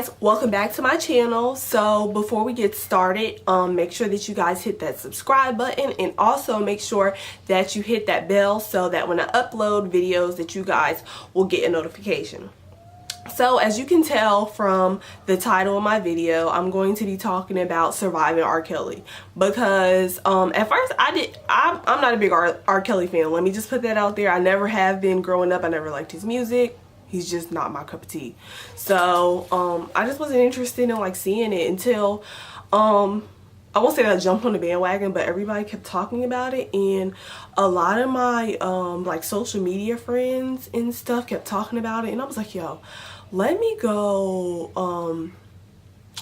guys, welcome back to my channel. So before we get started, make sure that you guys hit that subscribe button and also make sure that you hit that bell so that when I upload videos that you guys will get a notification. So as you can tell from the title of my video, I'm going to be talking about surviving R. Kelly because at first I'm not a big R. Kelly fan. Let me just put that out there. I never have been growing up. I never liked his music. He's just not my cup of tea. So I just wasn't interested in like seeing it until I won't say that I jumped on the bandwagon, but everybody kept talking about it, and a lot of my like social media friends and stuff kept talking about it, and I was like, yo, let me go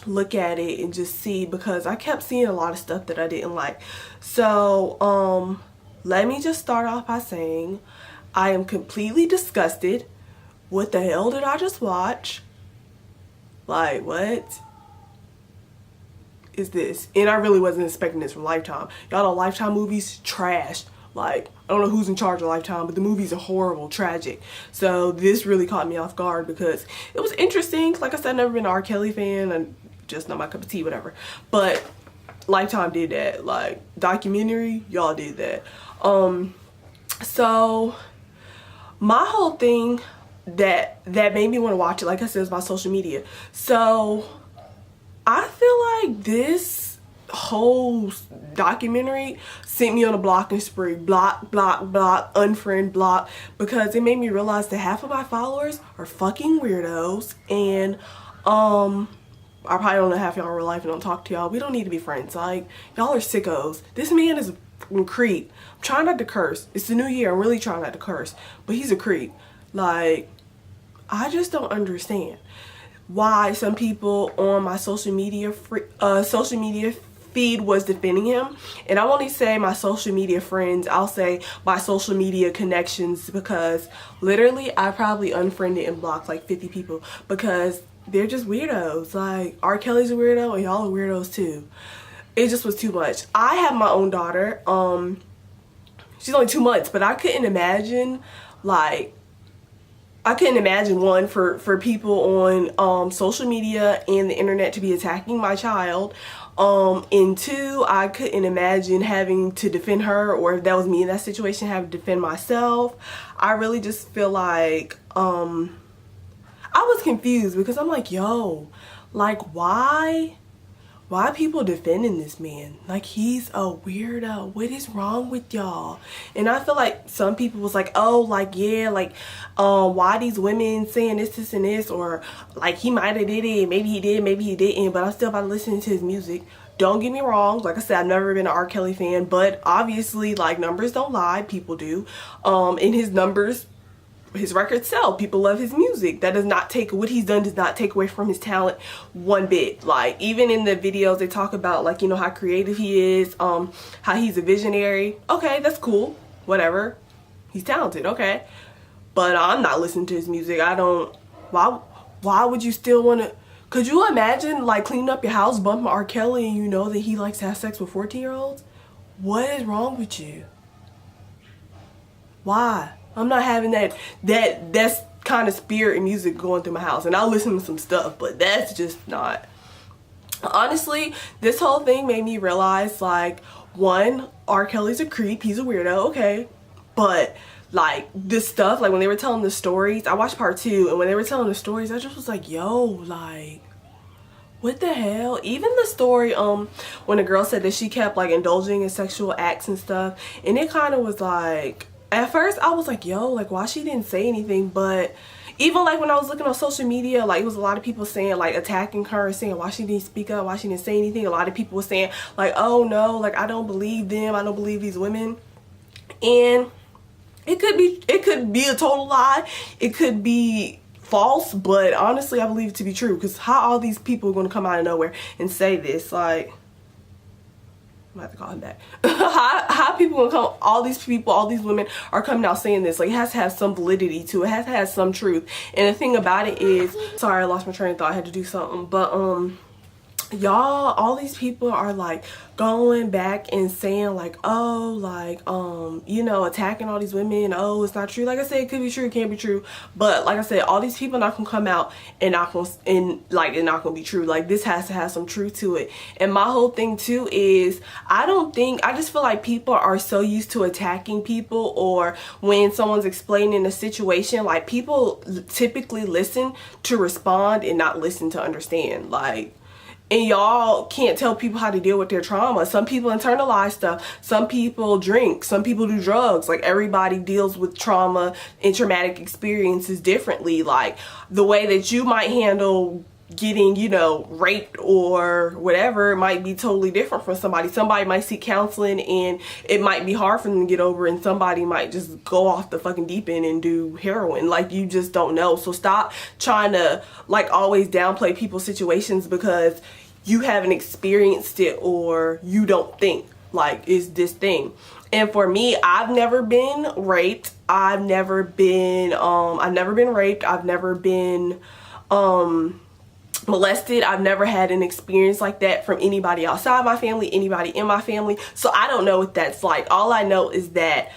look at it and just see, because I kept seeing a lot of stuff that I didn't like. So let me just start off by saying I am completely disgusted. What the hell did I just watch? Like, what is this? And I really wasn't expecting this from Lifetime. Y'all know Lifetime movies trash. Like, I don't know who's in charge of Lifetime, but the movies are horrible, tragic. So this really caught me off guard because it was interesting. Like I said, I've never been an R. Kelly fan, and just not my cup of tea, whatever. But Lifetime did that. Like, documentary, y'all did that. So my whole thing that made me want to watch it, like I said, is my social media. So I feel like this whole documentary sent me on a blocking spree. Block, block, block, unfriend, block, because it made me realize that half of my followers are fucking weirdos, and I probably don't know half y'all in real life and don't talk to y'all. We don't need to be friends. Like, y'all are sickos. This man is a creep. I'm trying not to curse. It's the new year. I'm really trying not to curse, but he's a creep. Like, I just don't understand why some people on my social media feed was defending him. And I won't even say my social media friends, I'll say my social media connections, because literally I probably unfriended and blocked like 50 people because they're just weirdos. Like, R. Kelly's a weirdo and y'all are weirdos too. It just was too much. I have my own daughter. She's only 2 months, but I couldn't imagine, like, one, for people on social media and the internet to be attacking my child. And two, I couldn't imagine having to defend her, or if that was me in that situation, have to defend myself. I really just feel like I was confused because I'm like, yo, like, why people defending this man? Like, he's a weirdo. What is wrong with y'all? And I feel like some people was like, oh, like, yeah, like, why these women saying this and this, or like he might have did it, maybe he did, maybe he didn't, but I'm still about to listen to his music. Don't get me wrong, like I said, I've never been an R. Kelly fan, but obviously, like, numbers don't lie, people do. And his numbers, his records sell. People love his music. That does not take, what he's done does not take away from his talent one bit. Like, even in the videos they talk about, like, you know, how creative he is, how he's a visionary. Okay, that's cool, whatever, he's talented, okay, but I'm not listening to his music. I don't, why would you still want to? Could you imagine, like, cleaning up your house, bumping R. Kelly, and you know that he likes to have sex with 14-year-olds? What is wrong with you? Why? I'm not having that's kind of spirit and music going through my house. And I'll listen to some stuff, but that's just not. Honestly, this whole thing made me realize, like, one, R. Kelly's a creep. He's a weirdo, okay. But, like, this stuff, like, when they were telling the stories, I watched part 2, and when they were telling the stories, I just was like, yo, like, what the hell? Even the story, when the girl said that she kept, like, indulging in sexual acts and stuff, and it kind of was like, at first I was like, yo, like, why she didn't say anything? But even like when I was looking on social media, like, it was a lot of people saying, like, attacking her and saying why she didn't speak up, why she didn't say anything. A lot of people were saying, like, oh no, like, I don't believe them, I don't believe these women. And it could be a total lie, it could be false, but honestly I believe it to be true, because how all these people are going to come out of nowhere and say this? Like, I have to call him back. how people gonna come, all these people, all these women are coming out saying this? Like, it has to have some validity to it. It has to have some truth. And the thing about it is, sorry, I lost my train of thought, I had to do something, but y'all, all these people are like going back and saying like, oh, like you know, attacking all these women. Oh, it's not true. Like I said, it could be true, it can't be true, but like I said, all these people not gonna come out and not gonna it's not gonna be true. Like, this has to have some truth to it. And my whole thing too is, I just feel like people are so used to attacking people, or when someone's explaining a situation, like, people typically listen to respond and not listen to understand. Like, and y'all can't tell people how to deal with their trauma. Some people internalize stuff. Some people drink. Some people do drugs. Like, everybody deals with trauma and traumatic experiences differently. Like, the way that you might handle getting, you know, raped or whatever might be totally different from somebody. Somebody might seek counseling and it might be hard for them to get over, and somebody might just go off the fucking deep end and do heroin. Like, you just don't know. So stop trying to like always downplay people's situations because you haven't experienced it, or you don't think like is this thing. And for me, I've never been raped. I've never been raped. I've never been molested. I've never had an experience like that from anybody outside my family, anybody in my family. So I don't know what that's like. All I know is that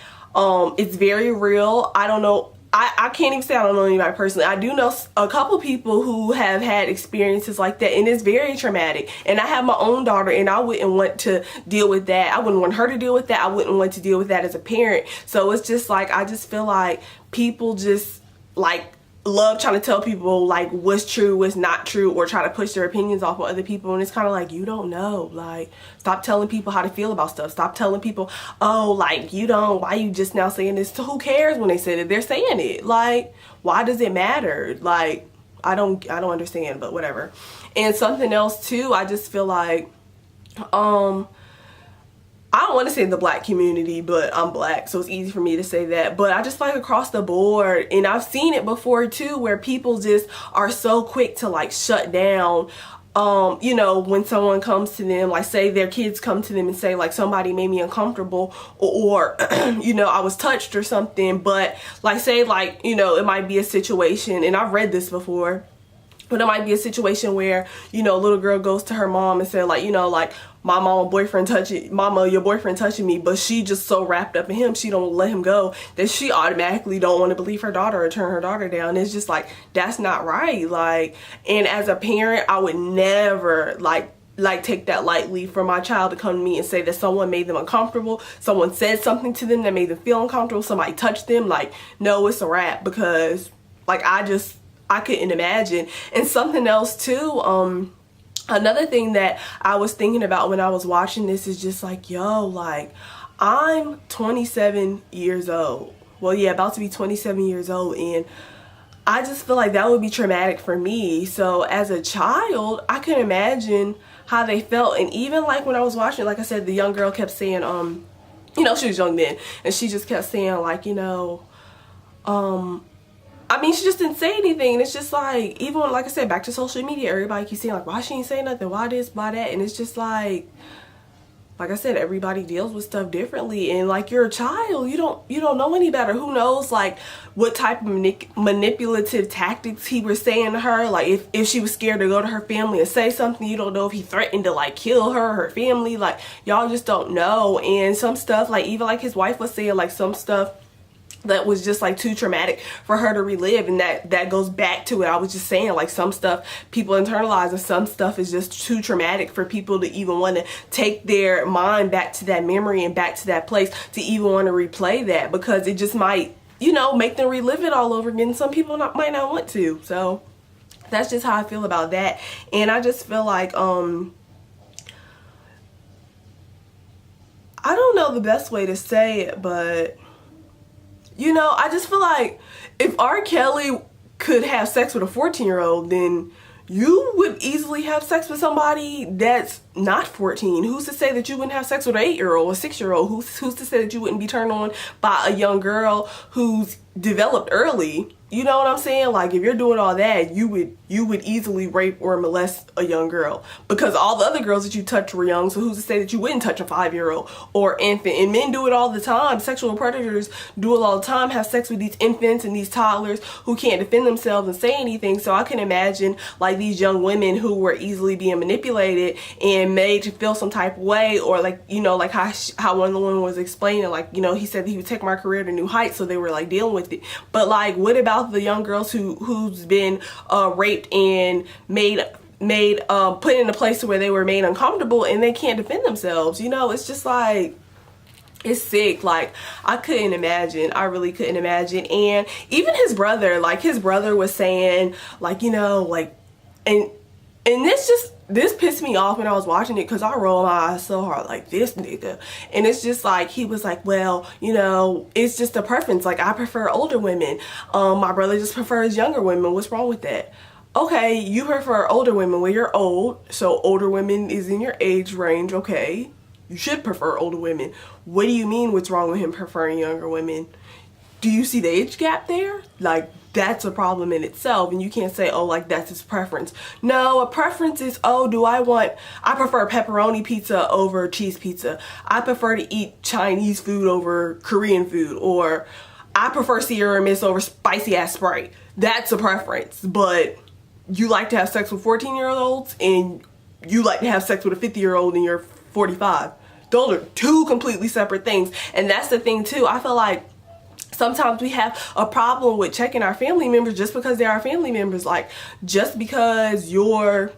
it's very real. I don't know. I can't even say I don't know anybody personally. I do know a couple people who have had experiences like that, and it's very traumatic. And I have my own daughter, and I wouldn't want to deal with that. I wouldn't want her to deal with that. I wouldn't want to deal with that as a parent. So it's just like, I just feel like people just like love trying to tell people like what's true, what's not true, or try to push their opinions off on other people. And it's kind of like, you don't know. Like, stop telling people how to feel about stuff. Stop telling people, oh, like, you don't, why you just now saying this? So who cares when they said it? They're saying it. Like, why does it matter? Like, I don't understand, but whatever. And something else too, I just feel like I don't want to say the black community, but I'm black, so it's easy for me to say that. But I just like across the board, and I've seen it before too, where people just are so quick to like shut down, you know, when someone comes to them, like say their kids come to them and say like somebody made me uncomfortable, or you know, I was touched or something. But like say like, you know, it might be a situation, and I've read this before, but it might be a situation where, you know, a little girl goes to her mom and said like, you know, like, my mama, your boyfriend touching me, but she just so wrapped up in him, she don't let him go, that she automatically don't want to believe her daughter or turn her daughter down. It's just like, that's not right. Like, and as a parent, I would never like take that lightly for my child to come to me and say that someone made them uncomfortable, someone said something to them that made them feel uncomfortable, somebody touched them. Like, no, it's a wrap, because like I couldn't imagine. And something else too, another thing that I was thinking about when I was watching this is just like, yo, like, I'm 27 years old. Well, yeah, about to be 27 years old. And I just feel like that would be traumatic for me. So as a child, I can imagine how they felt. And even like when I was watching, like I said, the young girl kept saying, you know, she was young then, and she just kept saying like, you know, I mean, she just didn't say anything. And it's just like, even when, like I said, back to social media, everybody keeps saying like, why she ain't saying nothing? Why this, why that? And it's just like I said, everybody deals with stuff differently. And like, you're a child, you don't know any better. Who knows like what type of manipulative tactics he was saying to her? Like if she was scared to go to her family and say something, you don't know if he threatened to like kill her family. Like, y'all just don't know. And some stuff, like even like his wife was saying, like some stuff that was just like too traumatic for her to relive. And that goes back to it. I was just saying, like, some stuff people internalize, and some stuff is just too traumatic for people to even want to take their mind back to that memory and back to that place to even want to replay that, because it just might, you know, make them relive it all over again. Some people might not want to. So that's just how I feel about that. And I just feel like I don't know the best way to say it, but you know, I just feel like if Rkelly could have sex with a 14-year-old, then you would easily have sex with somebody that's not 14? Who's to say that you wouldn't have sex with an 8-year-old or 6-year-old? Who's to say that you wouldn't be turned on by a young girl who's developed early? You know what I'm saying? Like, if you're doing all that, you would easily rape or molest a young girl, because all the other girls that you touched were young. So who's to say that you wouldn't touch a 5-year-old or infant? And men do it all the time. Sexual predators do it all the time, have sex with these infants and these toddlers who can't defend themselves and say anything. So I can imagine like these young women who were easily being manipulated and made to feel some type of way, or like, you know, like how one of the women was explaining, like, you know, he said that he would take my career to new heights, so they were like dealing with it. But like, what about the young girls who's been raped and made put in a place where they were made uncomfortable and they can't defend themselves? You know, it's just like, it's sick. Like, I couldn't imagine. I really couldn't imagine. And even his brother, like, his brother was saying, like, you know, like, and this pissed me off when I was watching it, because I rolled my eyes so hard, like, this nigga. And it's just like, he was like, well, you know, it's just a preference. Like, I prefer older women. My brother just prefers younger women. What's wrong with that? Okay, you prefer older women. Well, you're old, so older women is in your age range. Okay, you should prefer older women. What do you mean what's wrong with him preferring younger women? Do you see the age gap there? Like, that's a problem in itself, and you can't say, oh, like, that's his preference. No, a preference is, oh, I prefer pepperoni pizza over cheese pizza. I prefer to eat Chinese food over Korean food, or I prefer Sierra Mist over spicy ass Sprite. That's a preference. But you like to have sex with 14-year-olds and you like to have sex with a 50-year-old and you're 45. Those are two completely separate things. And that's the thing too. I feel like sometimes we have a problem with checking our family members just because they're our family members. Like, just because you're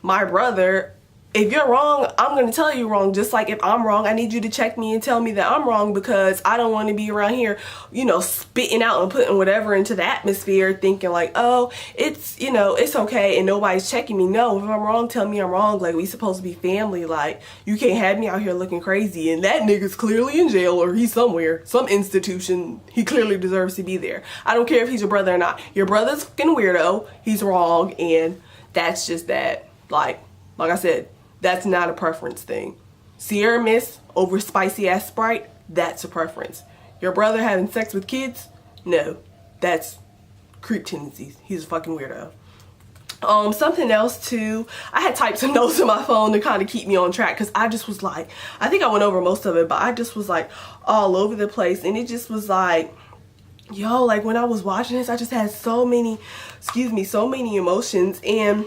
my brother, if you're wrong, I'm going to tell you wrong. Just like if I'm wrong, I need you to check me and tell me that I'm wrong, because I don't want to be around here, you know, spitting out and putting whatever into the atmosphere thinking like, oh, it's, you know, it's okay and nobody's checking me. No, if I'm wrong, tell me I'm wrong. Like, we supposed to be family. Like, you can't have me out here looking crazy and that nigga's clearly in jail or he's somewhere, some institution. He clearly deserves to be there. I don't care if he's your brother or not. Your brother's fucking weirdo. He's wrong, and that's just that. Like I said, that's not a preference thing. Sierra Mist over spicy ass Sprite, that's a preference. Your brother having sex with kids? No, that's creep tendencies. He's a fucking weirdo. Something else too, I had typed some notes on my phone to kind of keep me on track, because I just was like, I think I went over most of it, but I just was like all over the place, and it just was like, yo, like when I was watching this, I just had so many emotions. And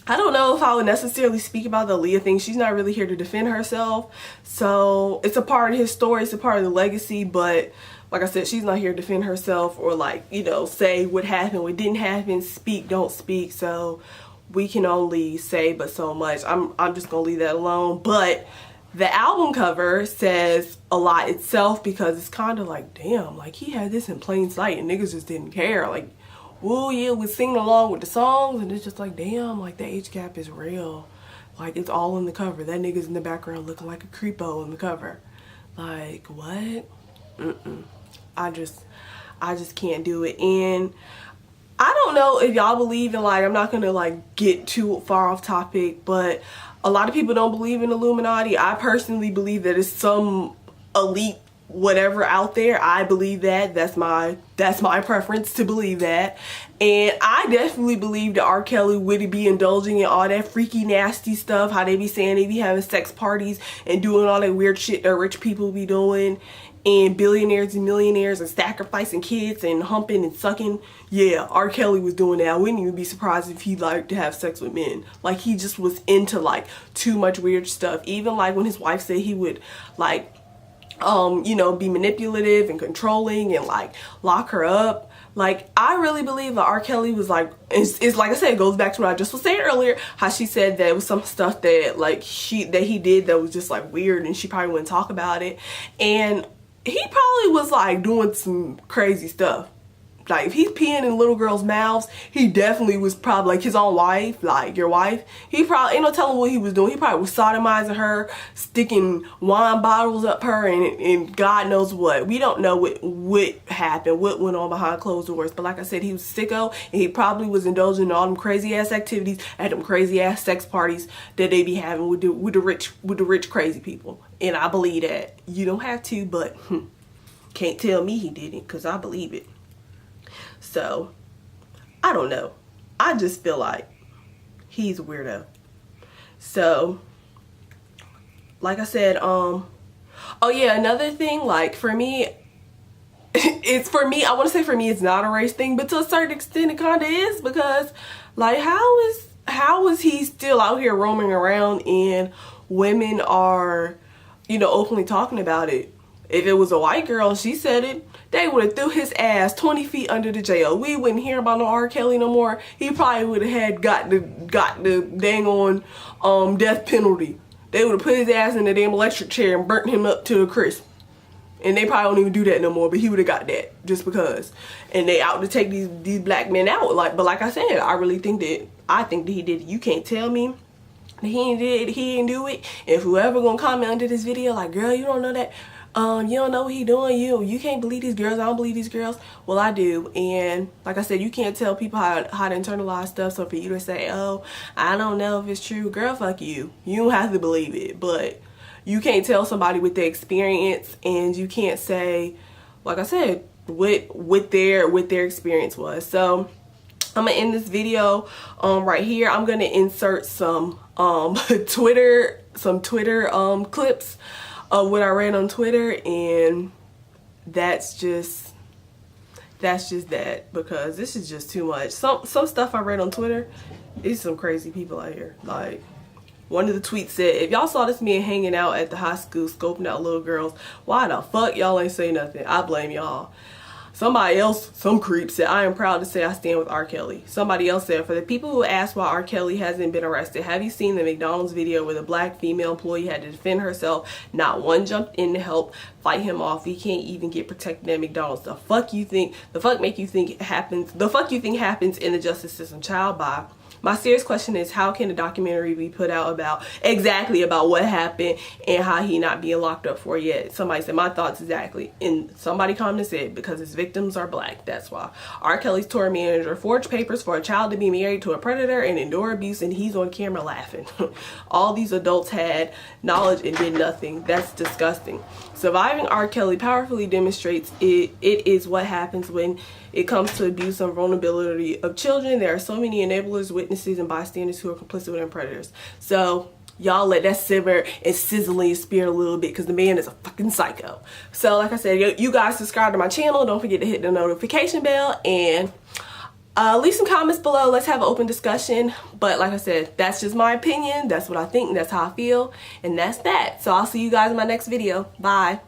I don't know if I would necessarily speak about the Aaliyah thing. She's not really here to defend herself. So it's a part of his story. It's a part of the legacy. But like I said, she's not here to defend herself or, like, you know, say what happened, what didn't happen, speak, don't speak. So we can only say but so much. I'm just going to leave that alone. But the album cover says a lot itself, because it's kind of like, damn, like he had this in plain sight and niggas just didn't care. Like, well, yeah, we sing along with the songs, and it's just like, damn, like the age gap is real. Like, it's all in the cover. That nigga's in the background looking like a creepo in the cover. Like, what? I just can't do it. And I don't know if y'all believe in, like, I'm not gonna like get too far off topic, but a lot of people don't believe in Illuminati. I personally believe that it's some elite whatever out there. I believe that. That's my preference to believe that. And I definitely believe that Rkelly would be indulging in all that freaky nasty stuff, how they be saying they be having sex parties and doing all that weird shit that rich people be doing, and billionaires and millionaires and sacrificing kids and humping and sucking. Yeah, Rkelly was doing that. I wouldn't even be surprised if he liked to have sex with men. Like, he just was into like too much weird stuff. Even like when his wife said he would like you know, be manipulative and controlling and like lock her up. Like, I really believe that Rkelly was like, it's like I said, it goes back to what I just was saying earlier, how she said that it was some stuff that like he did that was just like weird, and she probably wouldn't talk about it. And he probably was like doing some crazy stuff. like if he's peeing in little girls' mouths, he definitely was probably like his own wife, like your wife. He probably ain't no telling what he was doing. He probably was sodomizing her, sticking wine bottles up her, and God knows what. We don't know what happened, what went on behind closed doors. But like I said, he was sicko, and he probably was indulging in all them crazy ass activities at them crazy ass sex parties that they be having with the rich crazy people. And I believe that. You don't have to, but can't tell me he didn't, because I believe it. So, I don't know. I just feel like he's a weirdo. So, like I said, oh yeah, another thing, like for me, I want to say for me it's not a race thing, but to a certain extent it kind of is, because like how is he still out here roaming around and women are, you know, openly talking about it? If it was a white girl, she said it, they would have threw his ass 20 feet under the jail. We wouldn't hear about no Rkelly no more. He probably would have had got the dang on death penalty. They would have put his ass in the damn electric chair and burnt him up to a crisp. And they probably don't even do that no more, but he would have got that just because. And they out to take these black men out. But like I said, I think that he did it. You can't tell me that he didn't do it. If whoever gonna comment under this video like, girl, you don't know that, you don't know what he doing, you can't believe these girls, I don't believe these girls. Well, I do. And like I said, you can't tell people how to internalize stuff. So for you to say, oh, I don't know if it's true, girl, fuck you. You don't have to believe it. But you can't tell somebody with their experience, and you can't say, like I said, what their experience was. So I'm gonna end this video right here. I'm gonna insert some Twitter clips of what I read on Twitter, and that's just that, because this is just too much. Some stuff I read on Twitter, it's some crazy people out here. Like, one of the tweets said, if y'all saw this man hanging out at the high school scoping out little girls, why the fuck y'all ain't say nothing? I blame y'all. Somebody else, some creep, said, I am proud to say I stand with Rkelly. Somebody else said, for the people who asked why Rkelly hasn't been arrested, have you seen the McDonald's video where the black female employee had to defend herself? Not one jumped in to help fight him off. He can't even get protected at McDonald's. The fuck you think happens in the justice system? Child, bye. My serious question is, how can a documentary be put out about what happened and how he not being locked up for yet? Somebody said, my thoughts exactly. And somebody commented, said, because his victims are black, that's why. Rkelly's tour manager forged papers for a child to be married to a predator and endure abuse, and he's on camera laughing. All these adults had knowledge and did nothing. That's disgusting. Surviving Rkelly powerfully demonstrates it is what happens when it comes to abuse and vulnerability of children. There are so many enablers, witnesses, and bystanders who are complicit with predators. So y'all let that simmer and sizzle in your spirit a little bit, because the man is a fucking psycho. So like I said, you guys subscribe to my channel. Don't forget to hit the notification bell, and leave some comments below. Let's have an open discussion. But like I said, that's just my opinion. That's what I think. That's how I feel. And that's that. So I'll see you guys in my next video. Bye.